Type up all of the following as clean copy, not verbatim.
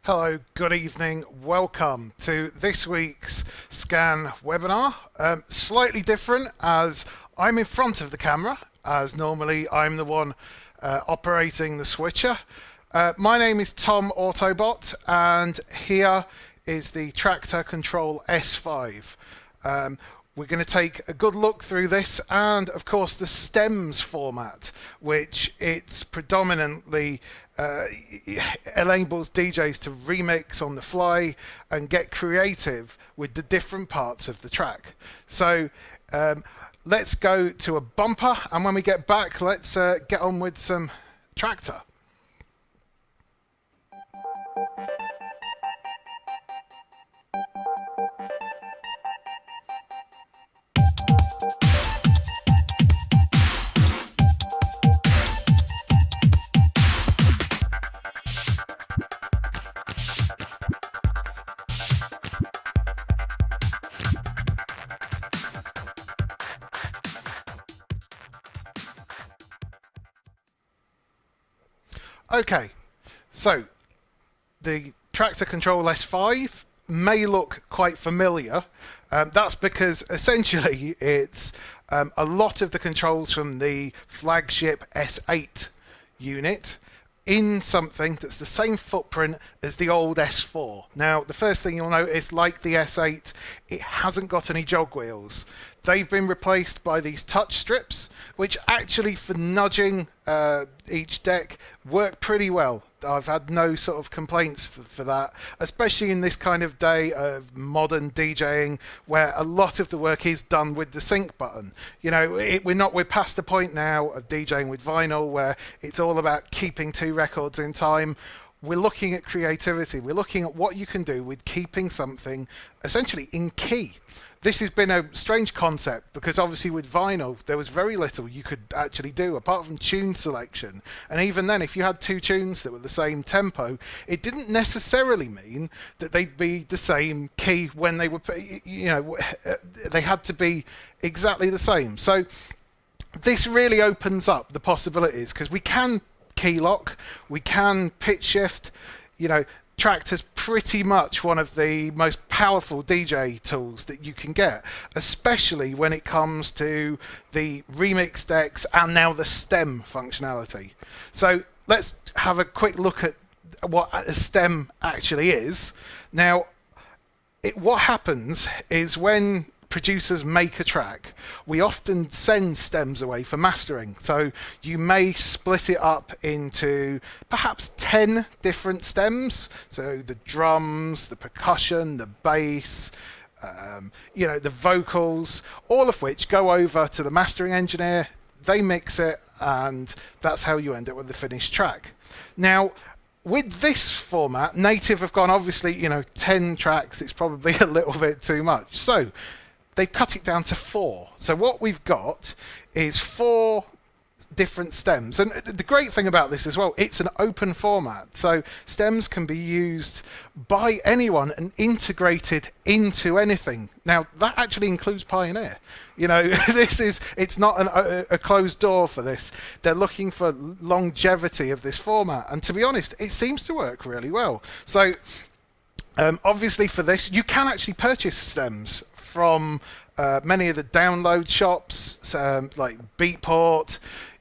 Hello, good evening. Welcome to this week's Scan webinar. Slightly different as I'm in front of the camera, as normally I'm the one operating the switcher. My name is Tom Autobot, and here is the Traktor Kontrol S5. We're going to take a good look through this and, of course, the stems format, which it's predominantly enables DJs to remix on the fly and get creative with the different parts of the track. So let's go to a bumper, and when we get back, let's get on with some Traktor. Okay, so the Traktor Kontrol S5 may look quite familiar. That's because essentially it's a lot of the controls from the flagship S8 unit in something that's the same footprint as the old S4. Now, the first thing you'll notice, like the S8, it hasn't got any jog wheels. They've been replaced by these touch strips, which actually for nudging each deck work pretty well. I've had no sort of complaints for that, especially in this kind of day of modern DJing where a lot of the work is done with the sync button. You know, we're past the point now of DJing with vinyl where it's all about keeping two records in time. We're looking at creativity. We're looking at what you can do with keeping something essentially in key. This has been a strange concept because obviously with vinyl there was very little you could actually do apart from tune selection, and even then if you had two tunes that were the same tempo, it didn't necessarily mean that they'd be the same key when they were, you know, they had to be exactly the same. So this really opens up the possibilities because we can key lock, we can pitch shift, you know. Traktor's pretty much one of the most powerful DJ tools that you can get, especially when it comes to the remix decks and now the stem functionality. So let's have a quick look at what a stem actually is. Now, what happens is when producers make a track, we often send stems away for mastering. So you may split it up into perhaps 10 different stems. So the drums, the percussion, the bass, you know, the vocals, all of which go over to the mastering engineer. They mix it, and that's how you end up with the finished track. Now, with this format, Native have gone, obviously, you know, 10 tracks, it's probably a little bit too much. So they've cut it down to 4. So what we've got is 4 different stems. And the great thing about this as well, it's an open format. So stems can be used by anyone and integrated into anything. Now, that actually includes Pioneer. You know, it's not a closed door for this. They're looking for longevity of this format. And to be honest, it seems to work really well. So obviously for this, you can actually purchase stems from many of the download shops, like Beatport.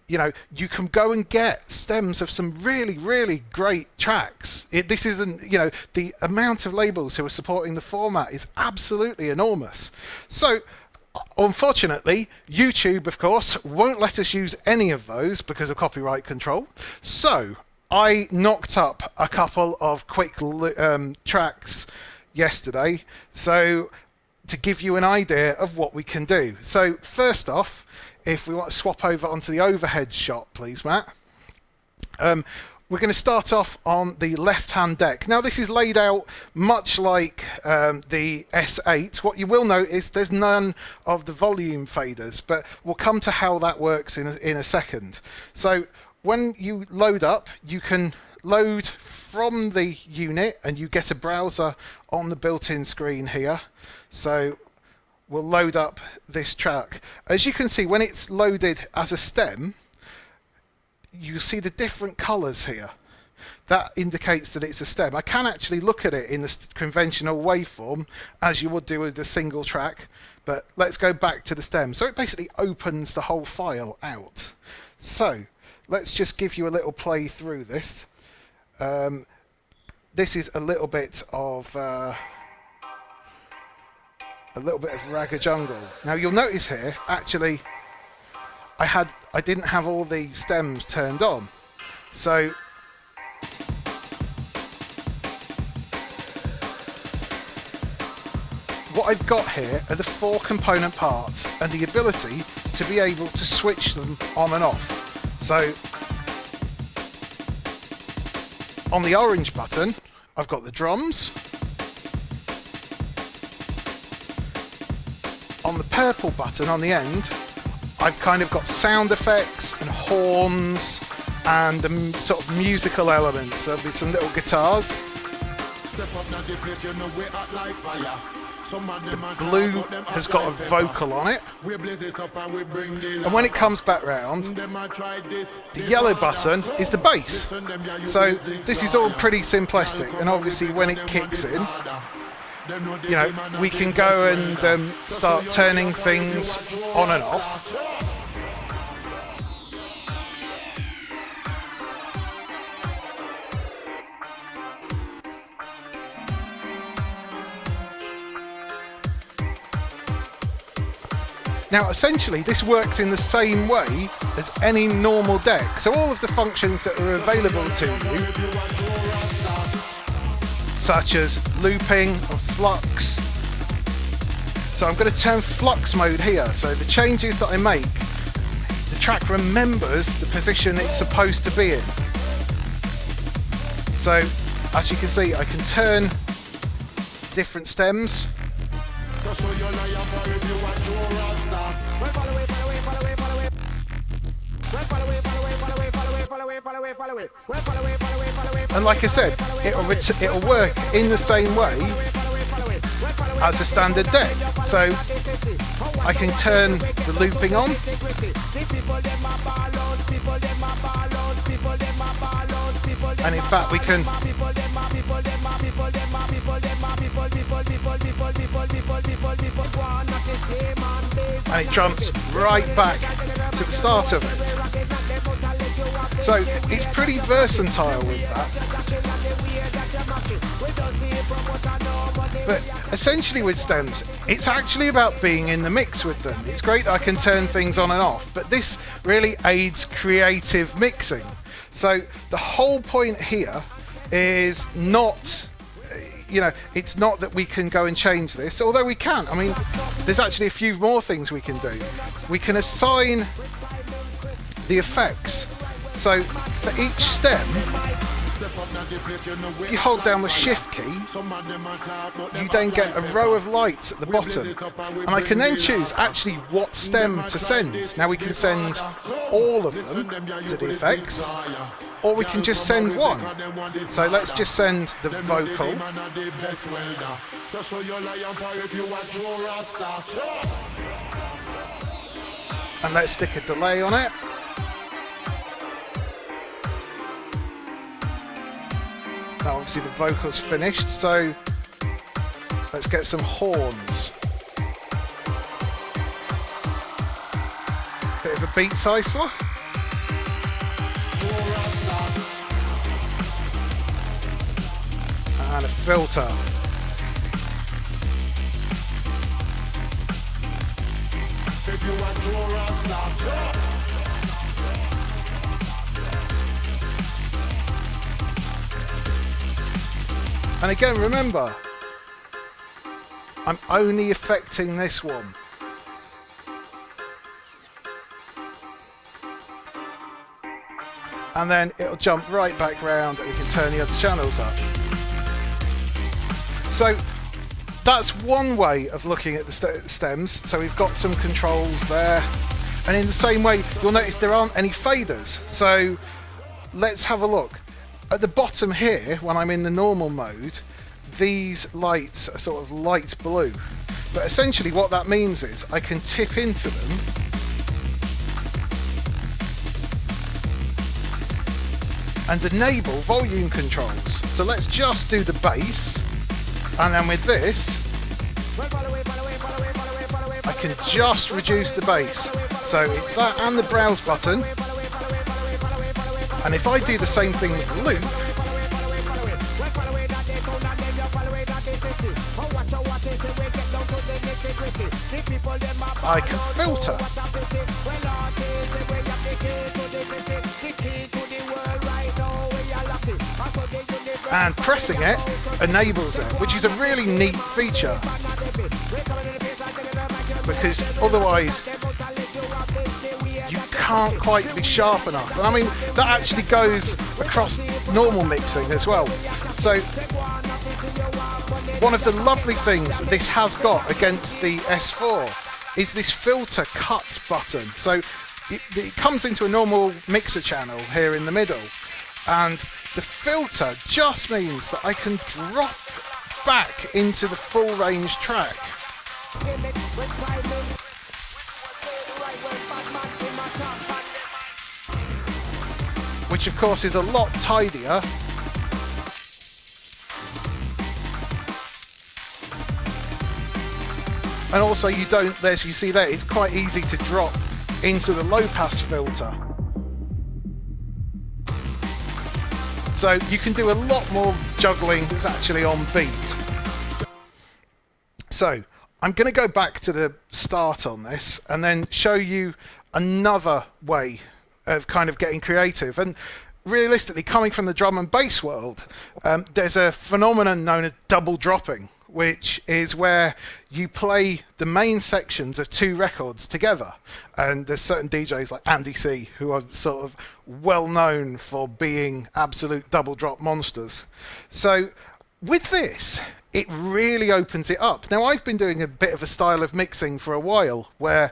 You know, you can go and get stems of some really, really great tracks. This isn't, you know, the amount of labels who are supporting the format is absolutely enormous. So, unfortunately, YouTube, of course, won't let us use any of those because of copyright control. So, I knocked up a couple of quick tracks yesterday. So, to give you an idea of what we can do. So first off, if we want to swap over onto the overhead shot, please, Matt. We're going to start off on the left-hand deck. Now this is laid out much like the S8. What you will notice, there's none of the volume faders, but we'll come to how that works in a second. So when you load up, you can load from the unit and you get a browser on the built-in screen here. So we'll load up this track. As you can see, when it's loaded as a stem, you see the different colors here. that indicates that it's a stem. I can actually look at it in the conventional waveform, as you would do with a single track, but let's go back to the stem. So it basically opens the whole file out. So let's just give you a little play through this. This is a little bit of Ragga Jungle. Now you'll notice here, actually, I didn't have all the stems turned on. So what I've got here are the 4 component parts and the ability to be able to switch them on and off. So on the orange button, I've got the drums. On the purple button on the end, I've kind of got sound effects and horns and sort of musical elements. There'll be some little guitars. The blue has got a vocal on it. And when it comes back round, the yellow button is the bass. So this is all pretty simplistic, and obviously when it kicks in, you know, we can go and start turning things on and off. Now essentially this works in the same way as any normal deck. So all of the functions that are available to you, such as looping or flux. So I'm going to turn flux mode here. So the changes that I make, the track remembers the position it's supposed to be in. So as you can see, I can turn different stems. And like I said, it'll work in the same way as a standard deck. So I can turn the looping on. And in fact we can and it jumps right back to the start of it. So it's pretty versatile with that. But essentially with stems, it's actually about being in the mix with them. It's great that I can turn things on and off, but this really aids creative mixing. So the whole point here is not, you know, it's not that we can go and change this, although we can. I mean, there's actually a few more things we can do. We can assign the effects. So for each stem, if you hold down the shift key, you then get a row of lights at the bottom. And I can then choose actually what stem to send. Now we can send all of them to the effects, or we can just send one. So let's just send the vocal. And let's stick a delay on it. Now obviously the vocal's finished, so let's get some horns. Bit of a beat sizzler. And a filter. And again, remember, I'm only affecting this one. And then it'll jump right back round and you can turn the other channels up. So that's one way of looking at the stems. So we've got some controls there. And in the same way, you'll notice there aren't any faders. So let's have a look. At the bottom here, when I'm in the normal mode, these lights are sort of light blue. But essentially what that means is I can tip into them and enable volume controls. So let's just do the bass, and then with this I can just reduce the bass. So it's that and the browse button, and if I do the same thing with the loop, I can filter. And pressing it enables it, which is a really neat feature, because otherwise you can't quite be sharp enough. And I mean, that actually goes across normal mixing as well. So one of the lovely things that this has got against the S4 is this filter cut button. So it comes into a normal mixer channel here in the middle, and the filter just means that I can drop back into the full range track. Which of course is a lot tidier. And also you don't, as you see there, it's quite easy to drop into the low pass filter. So you can do a lot more juggling that's actually on beat. So I'm going to go back to the start on this and then show you another way of kind of getting creative. And realistically, coming from the drum and bass world, there's a phenomenon known as double dropping, which is where you play the main sections of two records together. And there's certain DJs like Andy C who are sort of well known for being absolute double drop monsters. So with this, it really opens it up. Now, I've been doing a bit of a style of mixing for a while where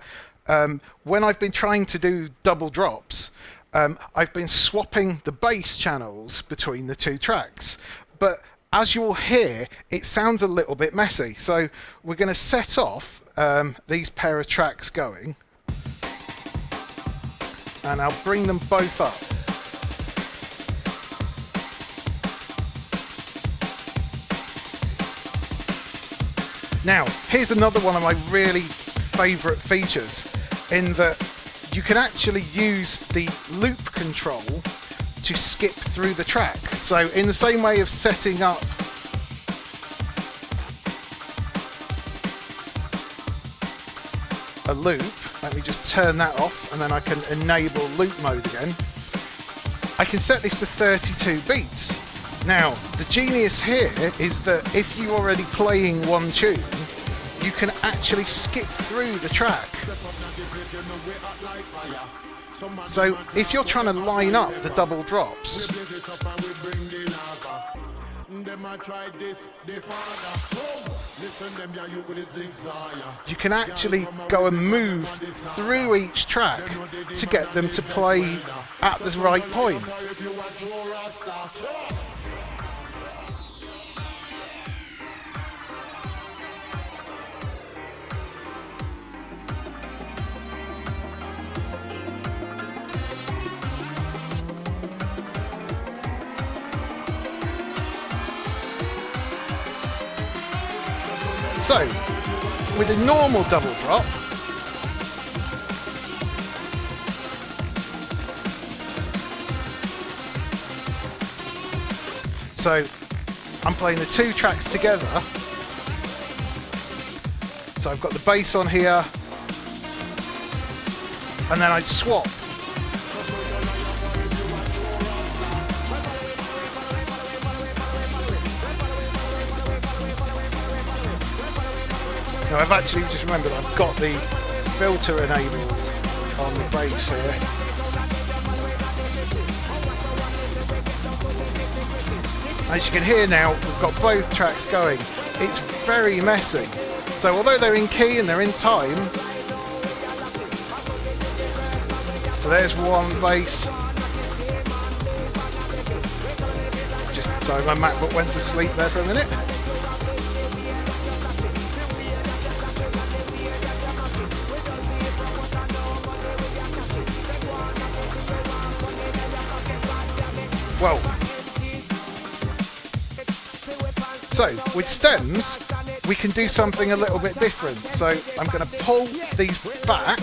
when I've been trying to do double drops, I've been swapping the bass channels between the two tracks. But as you'll hear, it sounds a little bit messy. So we're going to set off these pair of tracks going, and I'll bring them both up. Now, here's another one of my really favourite features, in that you can actually use the loop control to skip through the track. So in the same way of setting up a loop, let me just turn that off and then I can enable loop mode again. I can set this to 32 beats. Now, the genius here is that if you're already playing one tune, you can actually skip through the track. So if you're trying to line up the double drops, you can actually go and move through each track to get them to play at the right point. So, with a normal double drop, so I'm playing the two tracks together. So I've got the bass on here, and then I'd swap. Now I've actually just remembered I've got the filter enabled on the bass here. As you can hear now, we've got both tracks going. It's very messy. So although they're in key and they're in time, so there's one bass. Just sorry, my MacBook went to sleep there for a minute. Well, so with stems, we can do something a little bit different. So I'm going to pull these back.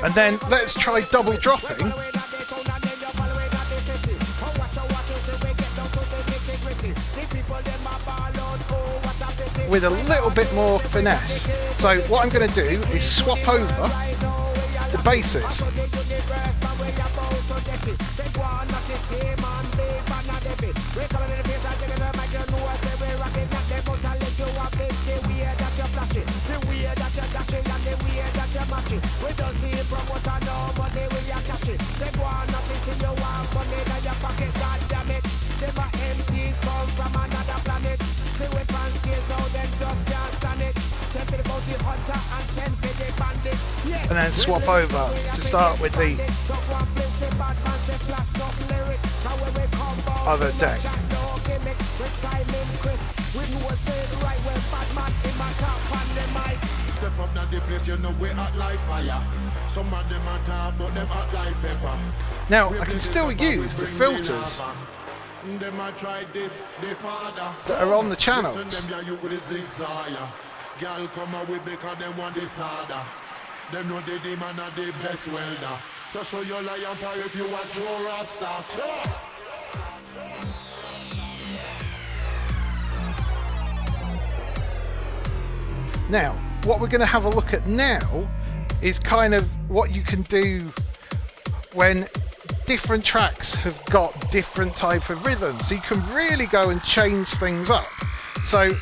And then let's try double dropping. With a little bit more finesse. So what I'm going to do is swap over the bases. And then swap over to start with the other deck. Now I can still use the filters that are on the channels. Them know the demon are the best welder. So show your lion power if you want your rasta. Now, what we're going to have a look at now is kind of what you can do when different tracks have got different type of rhythms. So you can really go and change things up. So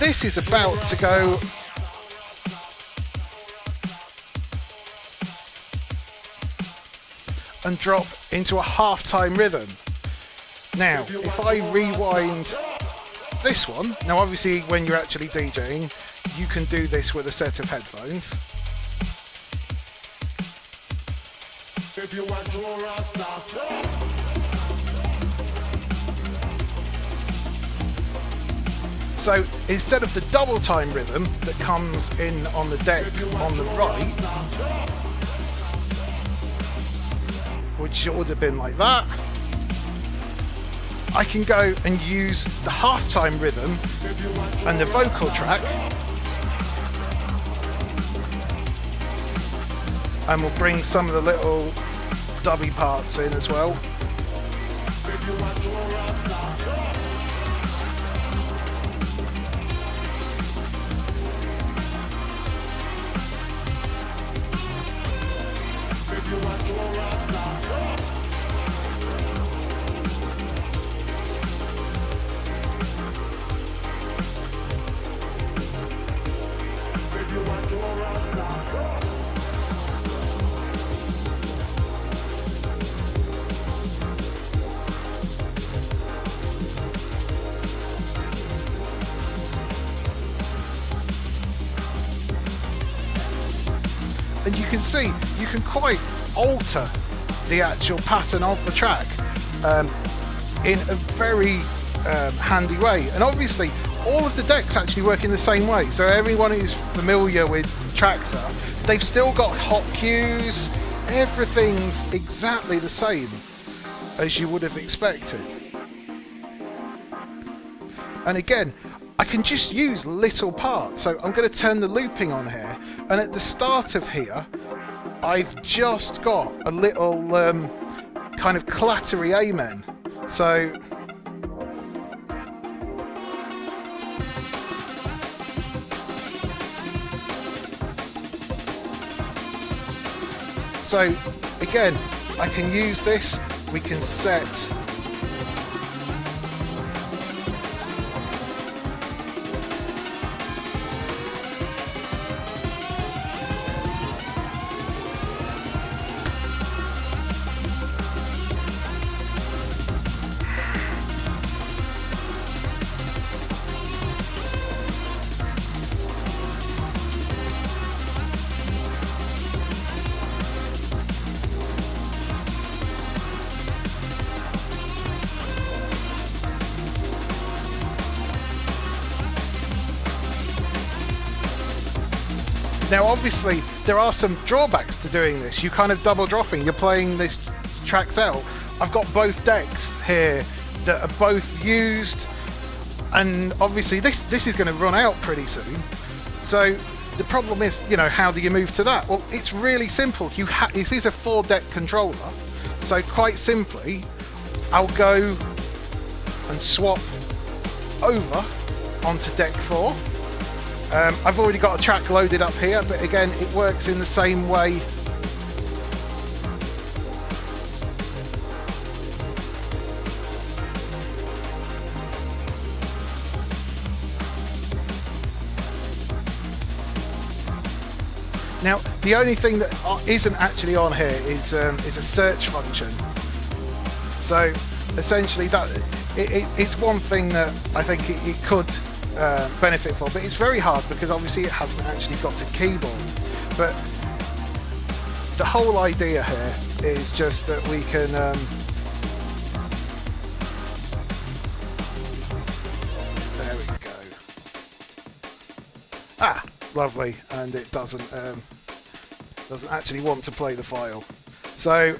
this is about to go and drop into a half-time rhythm. Now, if I rewind this one, now obviously when you're actually DJing, you can do this with a set of headphones. If you want so instead of the double time rhythm that comes in on the deck on the right, which would have been like that, I can go and use the halftime rhythm and the vocal track, and we'll bring some of the little dubby parts in as well. And you can see, you can quite alter the actual pattern of the track in a very handy way. And obviously, all of the decks actually work in the same way. So everyone who's familiar with Traktor, they've still got hot cues. Everything's exactly the same as you would have expected. And again, I can just use little parts. So I'm going to turn the looping on here, and at the start of here I've just got a little kind of clattery amen. So again, I can use this. We can set Now obviously there are some drawbacks to doing this. You kind of double dropping, you're playing these tracks out. I've got both decks here that are both used, and obviously this is going to run out pretty soon. So the problem is, you know, how do you move to that? Well, it's really simple. This is a 4-deck controller, so quite simply I'll go and swap over onto deck 4. I've already got a track loaded up here, but again, it works in the same way. Now, the only thing that isn't actually on here is a search function. So essentially, it's one thing that I think it could benefit for, but it's very hard because obviously it hasn't actually got a keyboard. But the whole idea here is just that we can there we go. Lovely, and it doesn't actually want to play the file. So,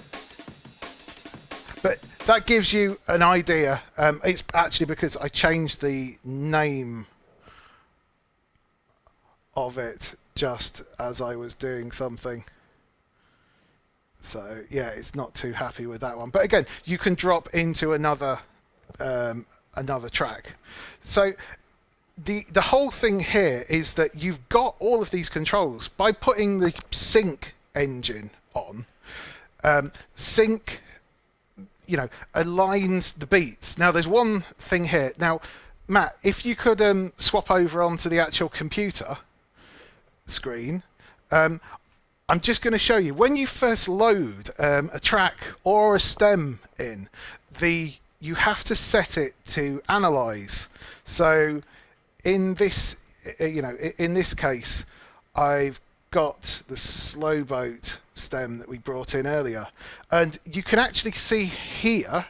but that gives you an idea. It's actually because I changed the name of it just as I was doing something. So yeah, it's not too happy with that one. But again, you can drop into another track. So the whole thing here is that you've got all of these controls by putting the sync engine on. Sync, you know, aligns the beats. Now there's one thing here. Now, Matt, if you could swap over onto the actual computer screen, I'm just going to show you when you first load a track or a stem in, you have to set it to analyze. So in this, in this case, I've got the slow boat stem that we brought in earlier, and you can actually see here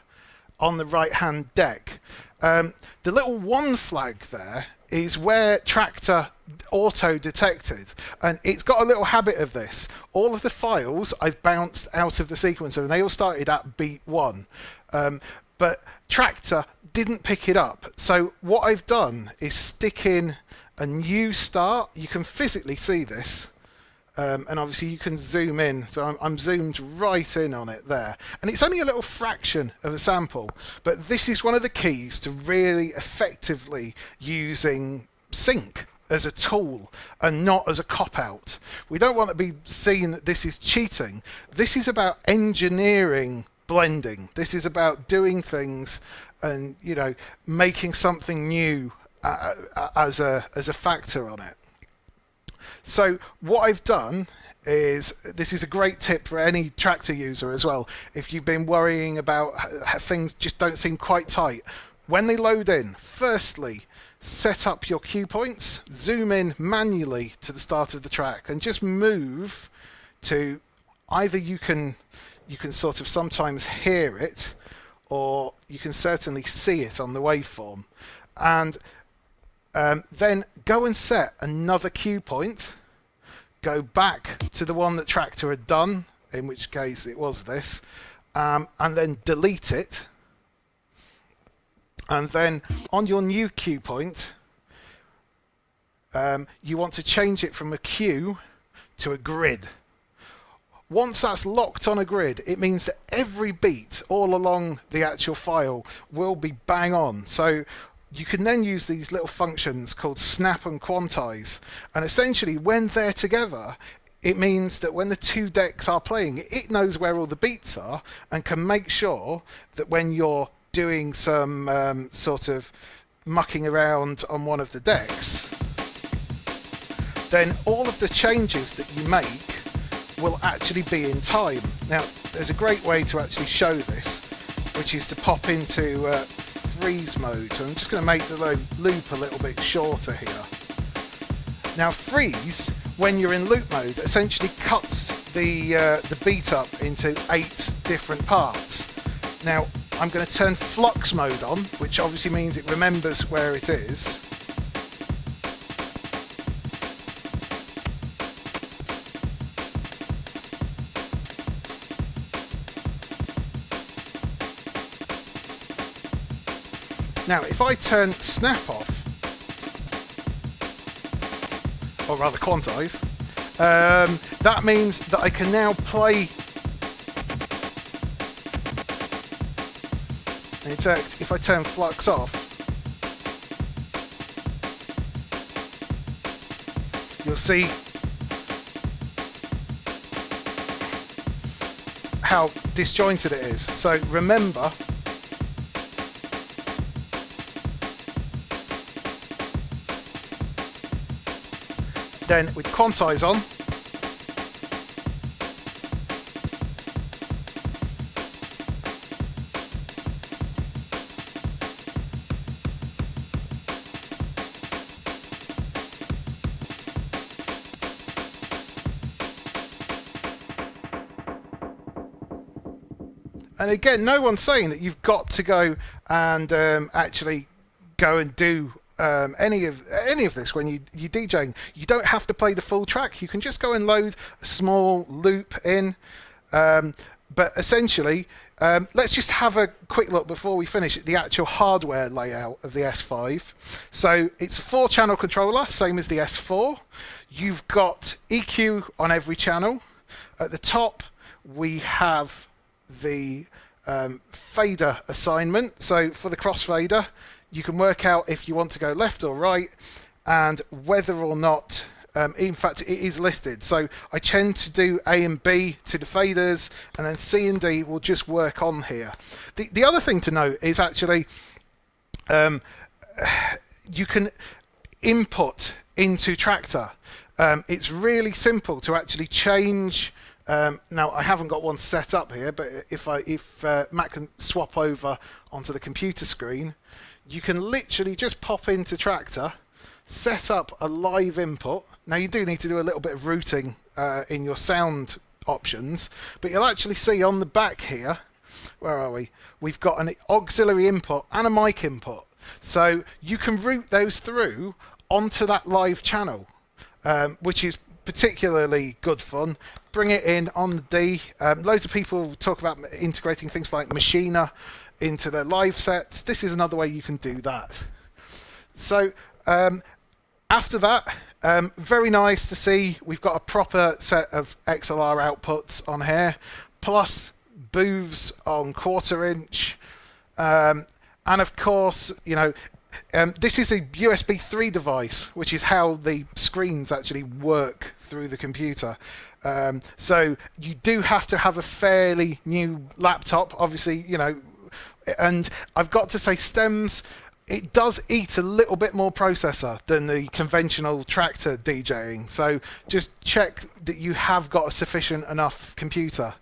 on the right hand deck, the little 1 flag there is where Traktor auto detected, and it's got a little habit of this. All of the files I've bounced out of the sequencer and they all started at beat 1, but Traktor didn't pick it up. So what I've done is stick in a new start. You can physically see this, and obviously you can zoom in. So I'm zoomed right in on it there, and it's only a little fraction of a sample, but this is one of the keys to really effectively using sync as a tool and not as a cop-out. We don't want to be seen that this is cheating. This is about engineering blending. This is about doing things and, you know, making something new as a factor on it. So what I've done is, this is a great tip for any Traktor user as well. If you've been worrying about how things just don't seem quite tight, when they load in, firstly, set up your cue points, zoom in manually to the start of the track, and just move to either you can sort of sometimes hear it, or you can certainly see it on the waveform, and then go and set another cue point, go back to the one that Traktor had done, in which case it was this, and then delete it, and then on your new cue point, you want to change it from a cue to a grid. Once that's locked on a grid, it means that every beat all along the actual file will be bang on. So you can then use these little functions called snap and quantize, and essentially when they're together, it means that when the two decks are playing, it knows where all the beats are and can make sure that when you're doing some sort of mucking around on one of the decks, then all of the changes that you make will actually be in time. Now, there's a great way to actually show this, which is to pop into freeze mode. So I'm just going to make the loop a little bit shorter here. Now, freeze, when you're in loop mode, essentially cuts the beat up into 8 different parts. Now, I'm going to turn flux mode on, which obviously means it remembers where it is. Now, if I turn snap off, or rather quantize, that means that I can now play. In fact, if I turn flux off, you'll see how disjointed it is. So remember, then with Quantize on, and again, no one's saying that you've got to go and actually go and do any of this when you're DJing. You don't have to play the full track. You can just go and load a small loop in. But essentially, let's just have a quick look before we finish at the actual hardware layout of the S5. So it's a 4-channel controller, same as the S4. You've got EQ on every channel. At the top, we have the fader assignment. So for the crossfader, you can work out if you want to go left or right and whether or not, in fact, it is listed. So I tend to do A and B to the faders, and then C and D will just work on here. The other thing to note is actually you can input into Traktor. It's really simple to actually change. Now I haven't got one set up here, but if Matt can swap over onto the computer screen, you can literally just pop into Traktor, set up a live input. Now you do need to do a little bit of routing in your sound options, but you'll actually see on the back here, where are we? We've got an auxiliary input and a mic input. So you can route those through onto that live channel, which is particularly good fun. Bring it in on the D. Loads of people talk about integrating things like Machina into their live sets. This is another way you can do that. So after that, very nice to see we've got a proper set of XLR outputs on here, plus booths on 1/4 inch, and of course, you know, this is a USB 3 device, which is how the screens actually work through the computer. So you do have to have a fairly new laptop, obviously, you know, and I've got to say stems, it does eat a little bit more processor than the conventional Traktor DJing. So just check that you have got a sufficient enough computer.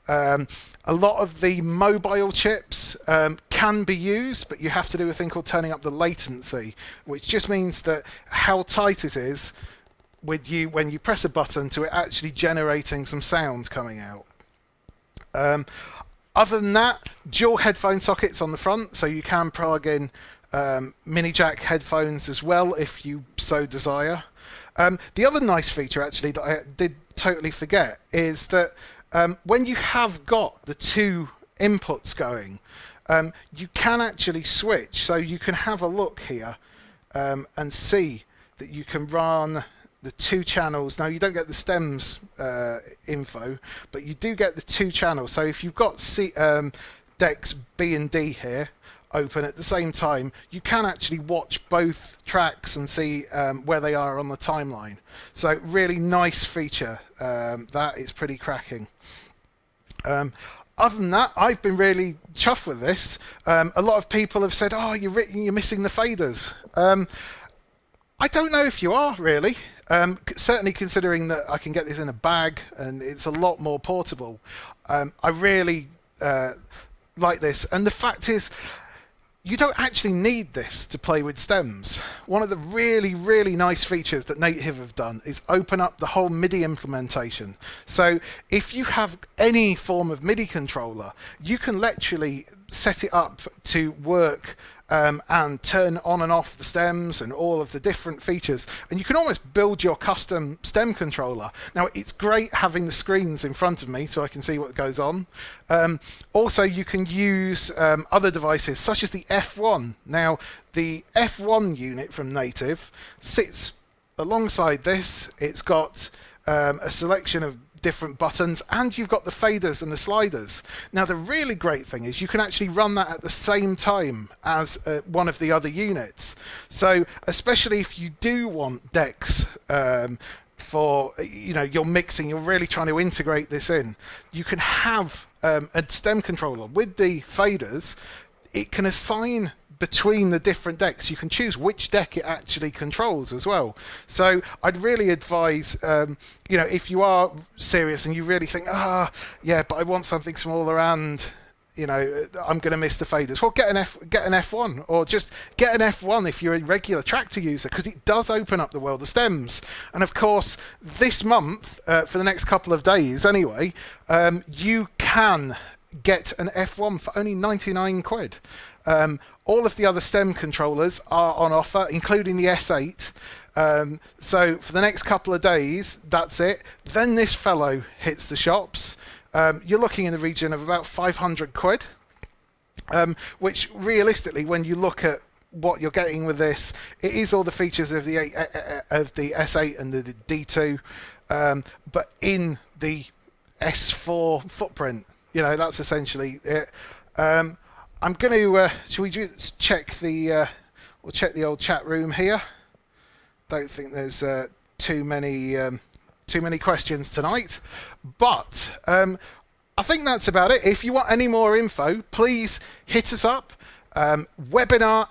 A lot of the mobile chips can be used, but you have to do a thing called turning up the latency, which just means that how tight it is with you when you press a button to it actually generating some sound coming out. Other than that, dual headphone sockets on the front, so you can plug in mini jack headphones as well if you so desire. The other nice feature actually that I did totally forget is that when you have got the two inputs going, you can actually switch. So you can have a look here and see that you can run the 2 channels. Now you don't get the stems info, but you do get the 2 channels. So if you've got decks B and D here open at the same time, you can actually watch both tracks and see where they are on the timeline. So really nice feature. That is pretty cracking. Other than that, I've been really chuffed with this. A lot of people have said, "Oh, you're missing the faders." I don't know if you are really. Certainly considering that I can get this in a bag and it's a lot more portable. I really like this, and the fact is, you don't actually need this to play with stems. One of the really, really nice features that Native have done is open up the whole MIDI implementation. So if you have any form of MIDI controller, you can literally set it up to work and turn on and off the stems and all of the different features. And you can almost build your custom stem controller. Now, it's great having the screens in front of me so I can see what goes on. Also, you can use other devices such as the F1. Now, the F1 unit from Native sits alongside this. It's got a selection of different buttons, and you've got the faders and the sliders. Now, the really great thing is you can actually run that at the same time as one of the other units. So especially if you do want decks for, you're mixing, you're really trying to integrate this in, you can have a stem controller with the faders. It can assign between the different decks. You can choose which deck it actually controls as well. So I'd really advise, if you are serious and you really think, yeah, but I want something smaller and I'm going to miss the faders. Well, get an F1, or just get an F1 if you're a regular Traktor user, because it does open up the world of stems. And of course, this month, for the next couple of days anyway, you can get an F1 for only 99 quid. All of the other stem controllers are on offer, including the S8. So for the next couple of days, that's it. Then this fellow hits the shops. You're looking in the region of about 500 quid, which realistically, when you look at what you're getting with this, it is all the features of the S8 and the D2, but in the S4 footprint. That's essentially it. I'm going to, shall we just check we'll check the old chat room here. Don't think there's too many questions tonight, but I think that's about it. If you want any more info, please hit us up. Webinar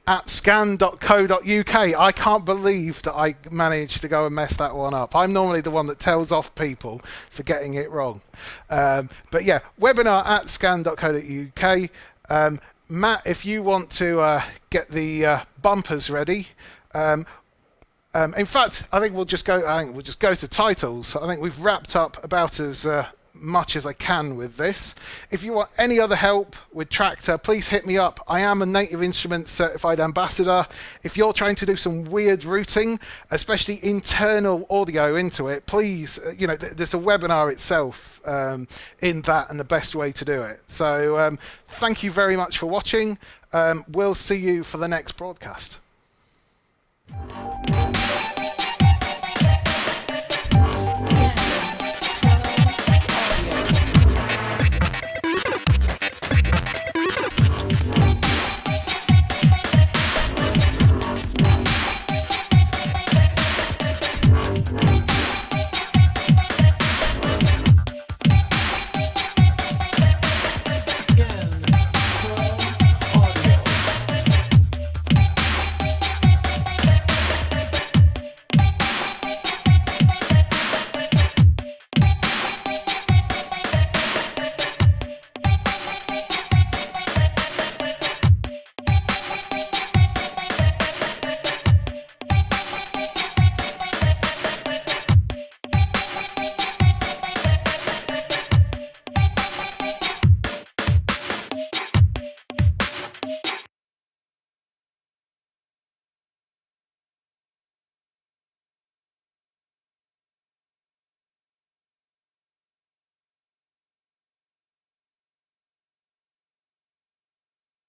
at scan.co.uk. I can't believe that I managed to go and mess that one up. I'm normally the one that tells off people for getting it wrong. But yeah, webinar at scan.co.uk. Matt, if you want to get the bumpers ready, in fact, I think we'll just go to titles. I think we've wrapped up about as much as I can with this. If you want any other help with Traktor, please hit me up. I am a Native Instruments certified ambassador. If you're trying to do some weird routing, especially internal audio into it, please, there's a webinar itself in that and the best way to do it. So thank you very much for watching. We'll see you for the next broadcast.